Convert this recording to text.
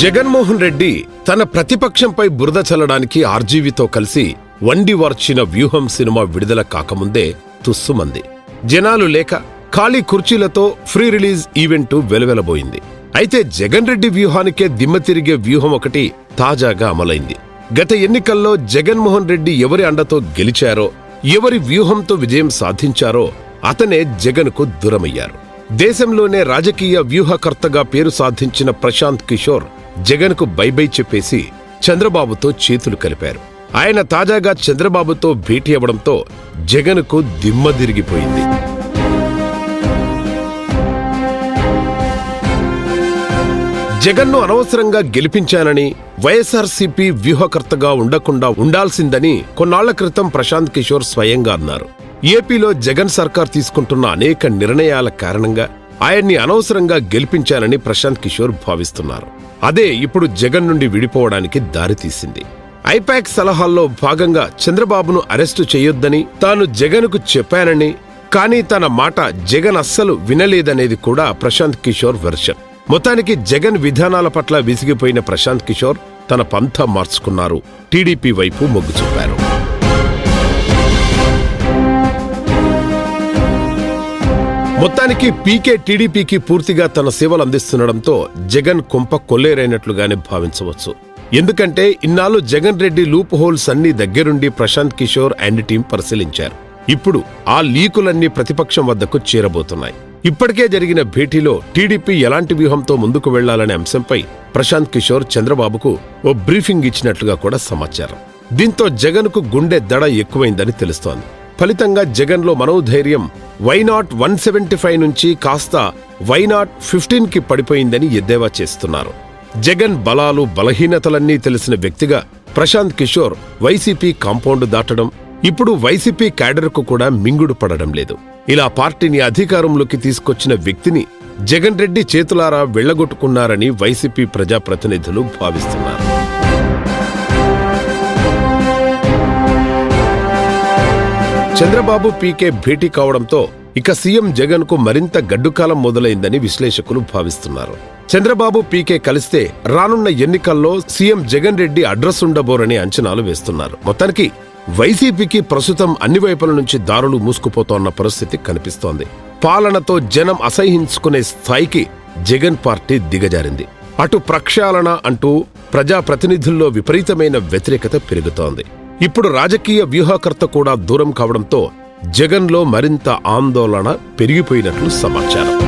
జగన్మోహన్ రెడ్డి తన ప్రతిపక్షంపై బురద చల్లడానికి ఆర్జీవీతో కలిసి వండివార్చిన వ్యూహం సినిమా విడుదల కాకముందే తుస్సుమంది. జనాలు లేక ఖాళీ కుర్చీలతో ఫ్రీ రిలీజ్ ఈవెంటు వెలువెలబోయింది. అయితే జగన్ రెడ్డి వ్యూహానికే దిమ్మ తిరిగే వ్యూహం ఒకటి తాజాగా అమలైంది. గత ఎన్నికల్లో జగన్మోహన్ రెడ్డి ఎవరి అండతో గెలిచారో, ఎవరి వ్యూహంతో విజయం సాధించారో అతనే జగన్కు దూరమయ్యారు. దేశంలోనే రాజకీయ వ్యూహకర్తగా పేరు సాధించిన ప్రశాంత్ కిషోర్ జగన్కు బైబై చెప్పేసి చంద్రబాబుతో చేతులు కలిపారు. ఆయన తాజాగా చంద్రబాబుతో భేటీ అవ్వడంతో జగన్కు దిమ్మ తిరిగిపోయింది. జగన్ను అనవసరంగా గెలిపించానని, వైఎస్ఆర్సీపీ వ్యూహకర్తగా ఉండకుండా ఉండాల్సిందని కొన్నాళ్ల క్రితం ప్రశాంత్ కిషోర్ స్వయంగా అన్నారు. ఏపీలో జగన్ సర్కార్ తీసుకుంటున్న అనేక నిర్ణయాల కారణంగా ఆయన్ని అనవసరంగా గెలిపించానని ప్రశాంత్ కిషోర్ భావిస్తున్నారు. అదే ఇప్పుడు జగన్ నుండి విడిపోవడానికి దారితీసింది. ఐపాక్ సలహాల్లో భాగంగా చంద్రబాబును అరెస్టు చేయొద్దని తాను జగన్కు చెప్పానని, కానీ తన మాట జగన్ అస్సలు వినలేదనేది కూడా ప్రశాంత్ కిషోర్ వెర్షన్. మొత్తానికి జగన్ విధానాల పట్ల విసిగిపోయిన ప్రశాంత్ కిషోర్ తన పంథా మార్చుకున్నారు. టీడీపీ వైపు మొగ్గు చూపారు. మొత్తానికి పీకే టీడీపీకి పూర్తిగా తన సేవలు అందిస్తుండడంతో జగన్ కొంప కొల్లేరైనట్లుగానే భావించవచ్చు. ఎందుకంటే ఇన్నాళ్ళు జగన్ రెడ్డి లూప్ హోల్స్ అన్ని దగ్గరుండి ప్రశాంత్ కిషోర్ అండ్ టీం పరిశీలించారు. ఇప్పుడు ఆ లీకులన్నీ ప్రతిపక్షం వద్దకు చేరబోతున్నాయి. ఇప్పటికే జరిగిన భేటీలో టీడీపీ ఎలాంటి వ్యూహంతో ముందుకు వెళ్లాలనే అంశంపై ప్రశాంత్ కిషోర్ చంద్రబాబుకు ఓ బ్రీఫింగ్ ఇచ్చినట్లుగా కూడా సమాచారం. దీంతో జగన్కు గుండె దడ ఎక్కువైందని తెలుస్తోంది. ఫలితంగా జగన్లో మనోధైర్యం వైనాట్ 175 నుంచి కాస్త వైనాట్ 15కి పడిపోయిందని ఎద్దేవా చేస్తున్నారు. జగన్ బలాలు బలహీనతలన్నీ తెలిసిన వ్యక్తిగా ప్రశాంత్ కిషోర్ వైసీపీ కాంపౌండ్ దాటడం, ఇప్పుడు వైసీపీ క్యాడర్కు కూడా మింగుడు పడడం లేదు. ఇలా పార్టీని అధికారంలోకి తీసుకొచ్చిన వ్యక్తిని జగన్ రెడ్డి చేతులారా వెళ్లగొట్టుకున్నారని వైసీపీ ప్రజాప్రతినిధులు భావిస్తున్నారు. చంద్రబాబు పీకే భేటీ కావడంతో ఇక సీఎం జగన్ కు మరింత గడ్డుకాలం మొదలైందని విశ్లేషకులు భావిస్తున్నారు. చంద్రబాబు పీకే కలిస్తే రానున్న ఎన్నికల్లో సీఎం జగన్ రెడ్డి అడ్రస్ ఉండబోరని అంచనాలు వేస్తున్నారు. మొత్తానికి వైసీపీకి ప్రస్తుతం అన్ని వైపుల నుంచి దారులు మూసుకుపోతోన్న పరిస్థితి కనిపిస్తోంది. పాలనతో జనం అసహ్యించుకునే స్థాయికి జగన్ పార్టీ దిగజారింది. అటు ప్రక్షాళన అంటూ ప్రజాప్రతినిధుల్లో విపరీతమైన వ్యతిరేకత పెరుగుతోంది. ఇప్పుడు రాజకీయ వ్యూహకర్త కూడా దూరం కావడంతో జగన్లో మరింత ఆందోళన పెరిగిపోయినట్లు సమాచారం.